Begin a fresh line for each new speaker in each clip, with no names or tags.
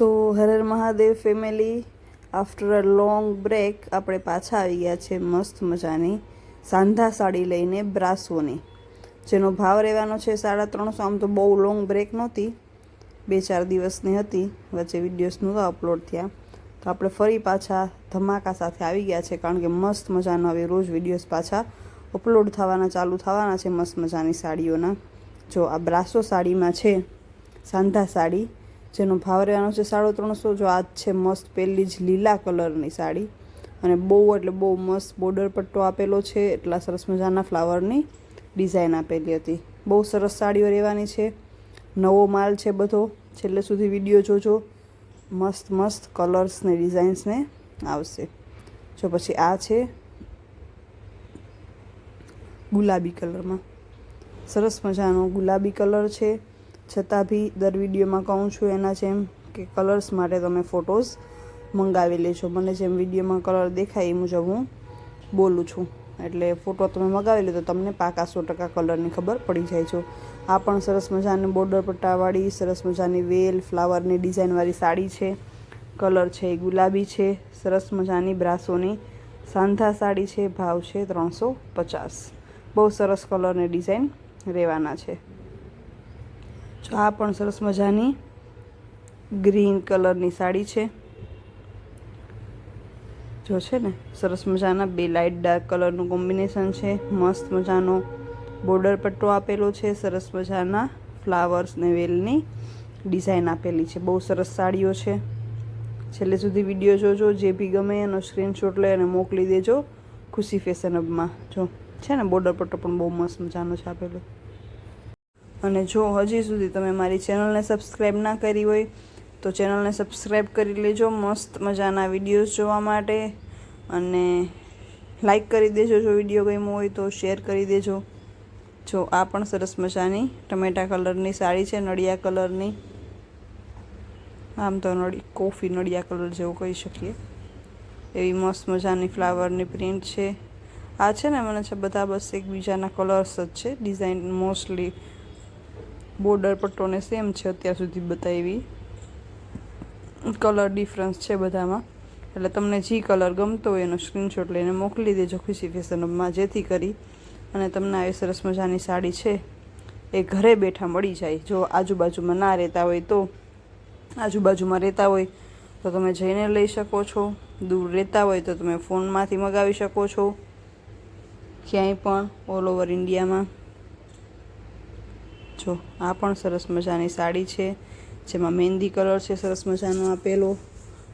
તો Har Mahadev family, after a long break આપણે પાછા આવી ગયા છે મસ્ત મજાની સાંધા સાડી લઈને બ્રાસોની, જેનો ભાવ રહેવાનો છે 350. આમ તો બહુ લોંગ બ્રેક નહોતી, 2-4 દિવસની હતી, વચ્ચે વિડીયોઝ નહોતા અપલોડ થયા. તો આપણે ફરી પાછા ધમાકા સાથે આવી ગયા છે, કારણ કે મસ્ત મજાનો હવે રોજ વિડીયોઝ પાછા અપલોડ થવાના ચાલુ થવાના છે મસ્ત મજાની સાડીઓના. જો આ બ્રાસો સાડીમાં છે સાંધા સાડી, જેનો ભાવ રહેવાનો છે 350. જો આ છે મસ્ત પહેલી જ લીલા કલરની સાડી, અને બહુ એટલે બહુ મસ્ત બોર્ડર પટ્ટો આપેલો છે, એટલા સરસ મજાના ફ્લાવરની ડિઝાઇન આપેલી હતી. બહુ સરસ સાડીઓ રહેવાની છે, નવો માલ છે બધો, છેલ્લે સુધી વિડીયો જોજો, મસ્ત મસ્ત કલર્સ ને ડિઝાઇન્સને આવશે. જો પછી આ છે ગુલાબી કલરમાં, સરસ મજાનો ગુલાબી કલર છે, છતાં બી દર વિડીયોમાં કહું છું એના જેમ કે કલર્સ માટે તમે ફોટોઝ મંગાવી લેજો. મને જેમ વિડીયોમાં કલર દેખાય એ મુજબ હું બોલું છું, એટલે ફોટો તમે મંગાવી લો તો તમને પાકા 100% કલરની ખબર પડી જાય. છો આ પણ સરસ મજાની બોર્ડર પટ્ટાવાળી સરસ મજાની વેલ ફ્લાવરની ડિઝાઇનવાળી સાડી છે. કલર છે એ ગુલાબી છે, સરસ મજાની બ્રાસોની સાંધા સાડી છે. ભાવ છે 350. બહુ સરસ કલરની ડિઝાઇન રહેવાના છે. જો આ પણ સરસ મજાની ગ્રીન કલરની સાડી છે. જો છે ને સરસ મજાના બે લાઇટ ડાર્ક કલરનું કોમ્બિનેશન છે, મસ્ત મજાનો બોર્ડર પટ્ટો આપેલો છે, સરસ મજાના ફ્લાવર્સ ને વેલની ડિઝાઇન આપેલી છે. બહુ સરસ સાડીઓ છે, છેલ્લે સુધી વિડીયો જોજો. જે બી ગમે એનો સ્ક્રીનશોટ લઈ અને મોકલી દેજો ખુશી ફેશન હબમાં. જો છે ને બોર્ડર પટ્ટો પણ બહુ મસ્ત મજાનો છે આપેલો. અને જો હજી સુધી તમે મારી ચેનલને સબસ્ક્રાઈબ ના કરી હોય તો ચેનલને સબસ્ક્રાઈબ કરી લેજો મસ્ત મજાના વિડીયોઝ જોવા માટે, અને લાઈક કરી દેજો. જો વિડીયો ગમ્યો હોય તો શેર કરી દેજો. જો આ પણ સરસ મજાની ટમેટા કલરની સાડી છે, નળિયા કલરની, આમ તો કોફી નળિયા કલર જેવું કહી શકીએ, એવી મસ્ત મજાની ફ્લાવરની પ્રિન્ટ છે. આ છે ને મને છે બધા બસ એકબીજાના કલર્સ જ છે, ડિઝાઇન મોસ્ટલી બોર્ડર પટ્ટોને સેમ છે અત્યાર સુધી બતાવી, કલર ડિફરન્સ છે બધામાં. એટલે તમને જે કલર ગમતો હોય એનો સ્ક્રીનશોટ લઈને મોકલી દેજો ખુશી ફેશનમાં, જેથી કરી અને તમને આવી સરસ મજાની સાડી છે એ ઘરે બેઠા મળી જાય. જો આજુબાજુમાં ના રહેતા હોય તો, આજુબાજુમાં રહેતા હોય તો તમે જઈને લઈ શકો છો, દૂર રહેતા હોય તો તમે ફોનમાંથી મંગાવી શકો છો, ક્યાંય પણ ઓલ ઓવર ઇન્ડિયામાં. જો આ પણ સરસ મજાની સાડી છે, જેમાં મહેંદી કલર છે સરસ મજાનો આપેલો,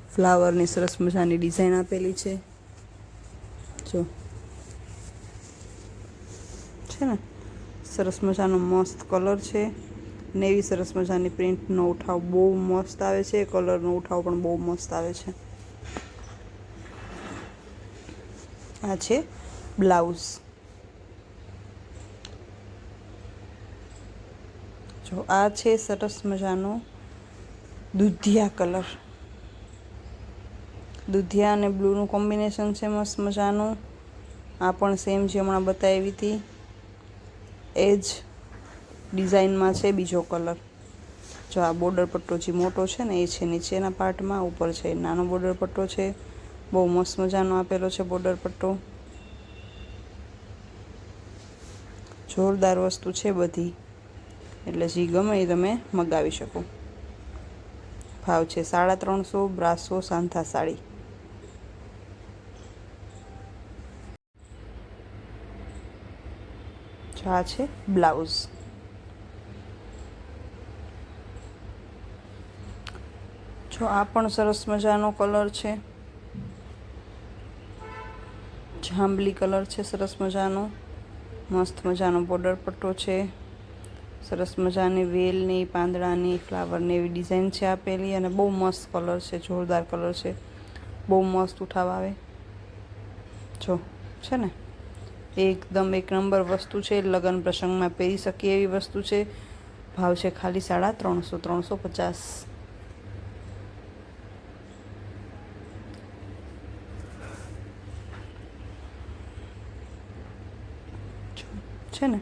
ફ્લાવરની સરસ મજાની ડિઝાઇન આપેલી છે. જો છે ને સરસ મજાનો મસ્ત કલર છે, ને એવી સરસ મજાની પ્રિન્ટનો ઉઠાવ બહુ મસ્ત આવે છે, કલરનો ઉઠાવ પણ બહુ મસ્ત આવે છે. આ છે બ્લાઉઝ. જો આ છે સરસ મજાનો દૂધિયા કલર, દૂધિયા અને બ્લુનું કોમ્બિનેશન છે મસ્ત મજાનું. આ પણ સેમ જે હમણાં બતાવી હતી એ જ ડિઝાઇનમાં છે બીજો કલર. જો આ બોર્ડર પટ્ટો જે મોટો છે ને એ છે નીચેના પાર્ટમાં, ઉપર છે નાનો બોર્ડર પટ્ટો છે, બહુ મસ્ત મજાનો આપેલો છે બોર્ડર પટ્ટો. જોરદાર વસ્તુ છે બધી, એટલે જે ગમે એ તમે મગાવી શકો. ભાવ છે 350. બ્રાસો સાંધા સાડી. આ છે બ્લાઉઝ. જો આ પણ સરસ મજાનો કલર છે, જાંબલી કલર છે સરસ મજાનો, મસ્ત મજાનો બોર્ડર પટ્ટો છે, સરસ મજાની વેલની પાંદડાની ફ્લાવરની એવી ડિઝાઇન છે આપેલી, અને બહુ મસ્ત કલર છે, જોરદાર કલર છે, બહુ મસ્ત ઉઠાવ આવે. જો છે ને એકદમ એક નંબર વસ્તુ છે, લગ્ન પ્રસંગમાં પહેરી શકીએ એવી વસ્તુ છે. ભાવ છે ખાલી 350, 350. છે ને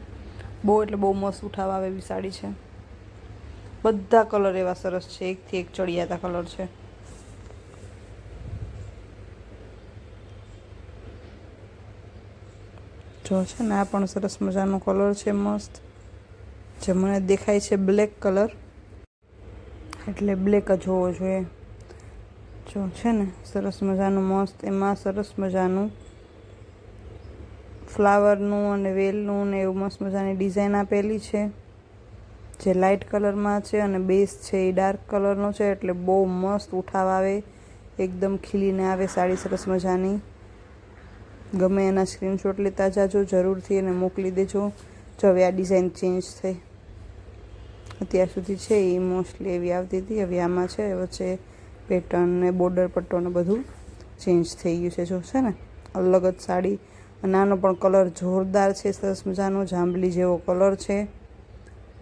બહુ એટલે બહુ મસ્ત ઉઠાવ આવે એવી સાડી છે, બધા કલર એવા સરસ છે, એકથી એક ચડિયાતા કલર છે. જો છે ને આ પણ સરસ મજાનો કલર છે, મસ્ત. જે મને દેખાય છે બ્લેક કલર, એટલે બ્લેક જ હોવો જોઈએ. જો છે ને સરસ મજાનું મસ્ત, એમાં સરસ મજાનું ફ્લાવરનું અને વેલનું ને એવું મસ્ત મજાની ડિઝાઇન આપેલી છે, જે લાઇટ કલરમાં છે અને બેઝ છે એ ડાર્ક કલરનો છે, એટલે બહુ મસ્ત ઉઠાવ આવે, એકદમ ખીલીને આવે સાડી સરસ મજાની. ગમે એના સ્ક્રીનશોટ લેતા જાજો જરૂરથી અને મોકલી દેજો. જો હવે આ ડિઝાઇન ચેન્જ થઈ, અત્યાર સુધી છે એ મોસ્ટલી એવી આવતી હતી, હવે આમાં છે વચ્ચે પેટર્ન ને બોર્ડર પટ્ટો ને બધું ચેન્જ થઈ ગયું છે. જો છે ને અલગ જ સાડી, અને આનો પણ કલર જોરદાર છે, સરસ મજાનો જાંબલી જેવો કલર છે.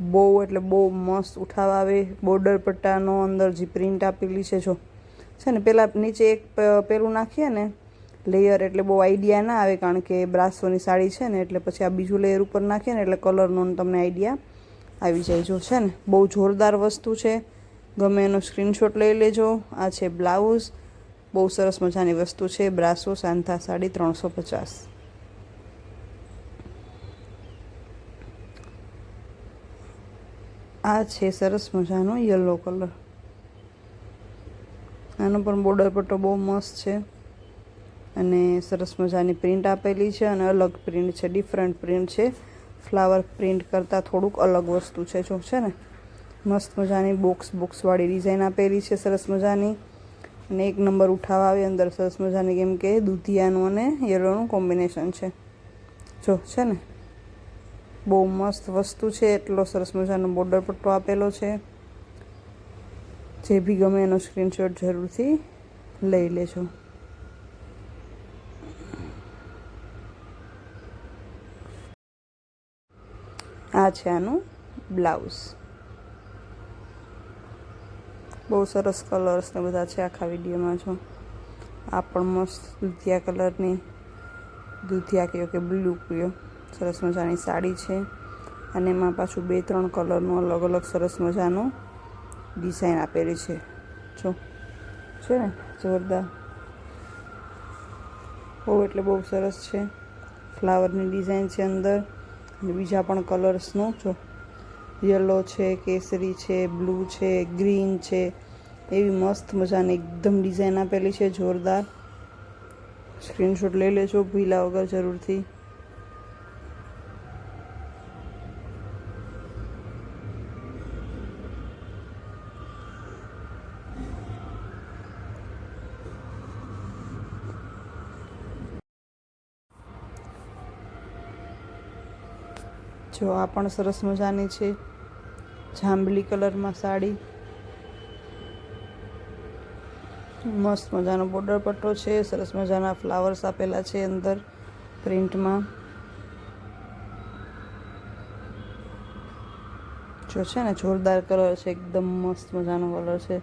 બહુ એટલે બહુ મસ્ત ઉઠાવ આવે. બોર્ડર પટ્ટાનો અંદર જે પ્રિન્ટ આપેલી છે, જો છે ને પહેલાં નીચે એક પેલું નાખીએ ને લેયર, એટલે બહુ આઈડિયા ના આવે, કારણ કે બ્રાસોની સાડી છે ને, એટલે પછી આ બીજું લેયર ઉપર નાખીએ ને એટલે કલરનો તમને આઈડિયા આવી જાય. જો છે ને બહુ જોરદાર વસ્તુ છે, ગમે એનો સ્ક્રીનશોટ લઈ લેજો. આ છે બ્લાઉઝ, બહુ સરસ મજાની વસ્તુ છે. બ્રાસો સાંધા સાડી 350. આ છે સરસ મજાનો યલો કલર, આનો પણ બોર્ડર પટ્ટો બહુ મસ્ત છે, અને સરસ મજાની પ્રિન્ટ આપેલી છે, અને અલગ પ્રિન્ટ છે, ડિફરન્ટ પ્રિન્ટ છે. ફ્લાવર પ્રિન્ટ કરતાં થોડુંક અલગ વસ્તુ છે. જો છે ને મસ્ત મજાની બોક્સવાળી ડિઝાઇન આપેલી છે, સરસ મજાની, અને એક નંબર ઉઠાવ આવે અંદર સરસ મજાની, કેમ કે દૂધિયાનું અને યલોનું કોમ્બિનેશન છે. જો છે ને બહુ મસ્ત વસ્તુ છે, એટલો સરસ મજાનો બોર્ડર પટ્ટો આપેલો છે. જે બી ગમે એનો સ્ક્રીનશોટ જરૂરથી લઈ લેજો. આ છે આનું બ્લાઉઝ, બહુ સરસ કલર્સ ને બધા છે આખા વિડીયોમાં. જો આ પણ મસ્ત દૂધિયા કલરની, દૂધિયા કયો કે બ્લુ કયો, સરસ મજાની સાડી છે, અને એમાં પાછું 2-3 કલરનું અલગ અલગ સરસ મજાનું ડિઝાઇન આપેલી છે. જો છે ને જોરદાર, બહુ એટલે બહુ સરસ છે. ફ્લાવરની ડિઝાઇન છે અંદર, અને બીજા પણ કલર્સનું, જો યલો છે, કેસરી છે, બ્લુ છે, ગ્રીન છે, એવી મસ્ત મજાની એકદમ ડિઝાઇન આપેલી છે, જોરદાર. સ્ક્રીનશોટ લઈ લેજો ભૂલ્યા વગર જરૂરથી. જો આ પણ સરસ મજાની છે, જાંબલી કલરમાં સાડી, મસ્ત મજાનો બોર્ડર પટ્ટો છે, સરસ મજાના ફ્લાવર્સ આપેલા છે અંદર પ્રિન્ટમાં. જો છે ને જોરદાર કલર છે, એકદમ મસ્ત મજાનો કલર છે.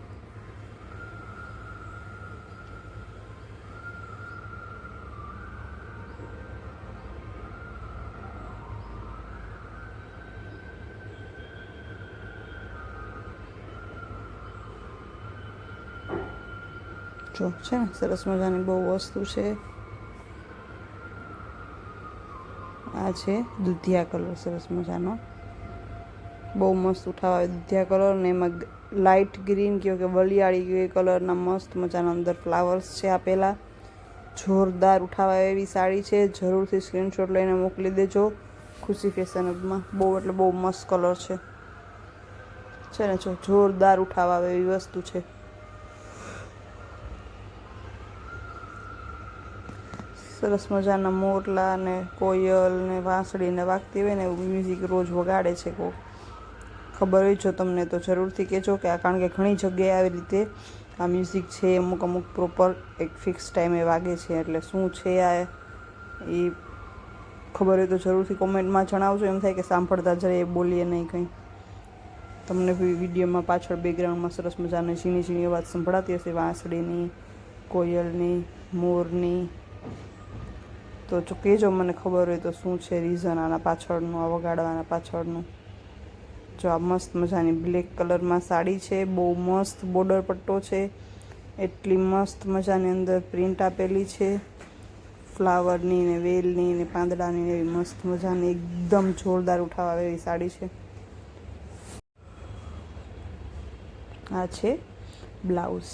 જો છે ને સરસ મજાની બહુ વસ્તુ છે. આ છે દૂધિયા કલર, સરસ મજાનો, બહુ મસ્ત ઉઠાવ આવે દૂધિયા કલર, ને એમાં લાઇટ ગ્રીન કયો કે વલિયાળી ગ્રે કલરના મસ્ત મજાના અંદર ફ્લાવર્સ છે આપેલા. જોરદાર ઉઠાવ આવે એવી સાડી છે, જરૂરથી સ્ક્રીનશોટ લઈને મોકલી દેજો. ખુશી ફેશન હબમાં બહુ એટલે બહુ મસ્ત કલર છે ને. જો જોરદાર ઉઠાવ આવે એવી વસ્તુ છે. સરસ મજાના મોરલા ને કોયલ ને વાંસળી ને વાગતી હોય ને એવું મ્યુઝિક રોજ વગાડે છે. કોઈ ખબર હોય જો તમને તો જરૂરથી કહેજો, કે કારણ કે ઘણી જગ્યાએ આવી રીતે આ મ્યુઝિક છે અમુક પ્રોપર એક ફિક્સ ટાઈમે વાગે છે, એટલે શું છે આ એ ખબર હોય તો જરૂરથી કોમેન્ટમાં જણાવજો. એમ થાય કે સાંભળતા જઈએ બોલીએ નહીં કંઈ. તમને વિડીયોમાં પાછળ બેકગ્રાઉન્ડમાં સરસ મજાની ઝીણી ઝીણી અવાજ સંભળાતી હશે, વાંસળીની, કોયલની, મોરની. તો જો કહેજો મને ખબર હોય તો શું છે રીઝન આના પાછળનું, આ વગાડવાના પાછળનું. જો આ મસ્ત મજાની બ્લેક કલરમાં સાડી છે, બહુ મસ્ત બોર્ડર પટ્ટો છે, એટલી મસ્ત મજાની અંદર પ્રિન્ટ આપેલી છે, ફ્લાવરની ને વેલની ને પાંદડાની ને એવી મસ્ત મજાની એકદમ જોરદાર ઉઠાવવા એવી સાડી છે. આ છે બ્લાઉઝ.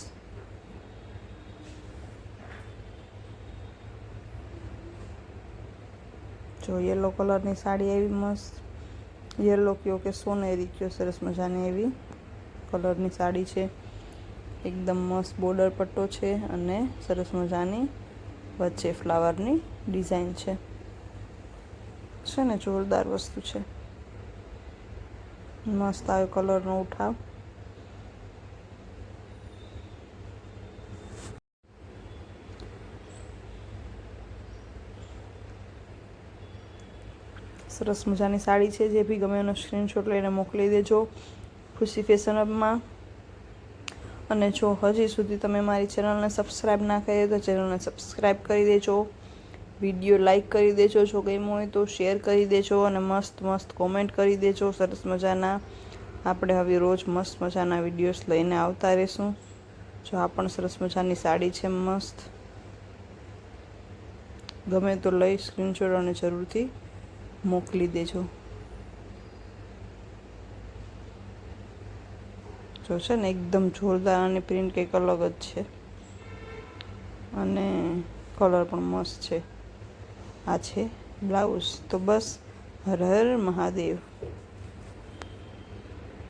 જો યલો કલરની સાડી એવી મસ્ત, યલો કયો કે સોનેરી કયો, સરસ મજાની એવી કલરની સાડી છે. એકદમ મસ્ત બોર્ડર પટ્ટો છે અને સરસ મજાની વચ્ચે ફ્લાવરની ડિઝાઇન છે ને જોરદાર વસ્તુ છે. મસ્ત આવ્યો કલરનો ઉઠાવ. સરસ મજાની સાડી છે. જે બી ગમે એનો સ્ક્રીનશોટ લઈને મોકલી દેજો ખુશી ફેશન હબમાં. અને જો હજી સુધી તમે મારી ચેનલને સબસ્ક્રાઈબ ના કરી તો ચેનલને સબસ્ક્રાઈબ કરી દેજો, વિડીયો લાઈક કરી દેજો, જો ગમ્યો હોય તો શેર કરી દેજો અને મસ્ત મસ્ત કોમેન્ટ કરી દેજો. સરસ મજાના આપણે હવે રોજ મસ્ત મજાના વિડીયોઝ લઈને આવતા રહીશું. જો આ પણ સરસ મજાની સાડી છે મસ્ત. ગમે તો લઈ સ્ક્રીનશોટ અને જરૂરથી મોકલી દેજો. જો છે ને એકદમ જોરદાર અને પ્રિન્ટ કંઈક અલગ જ છે અને કલર પણ મસ્ત છે. આ છે બ્લાઉઝ. તો બસ, હર હર મહાદેવ.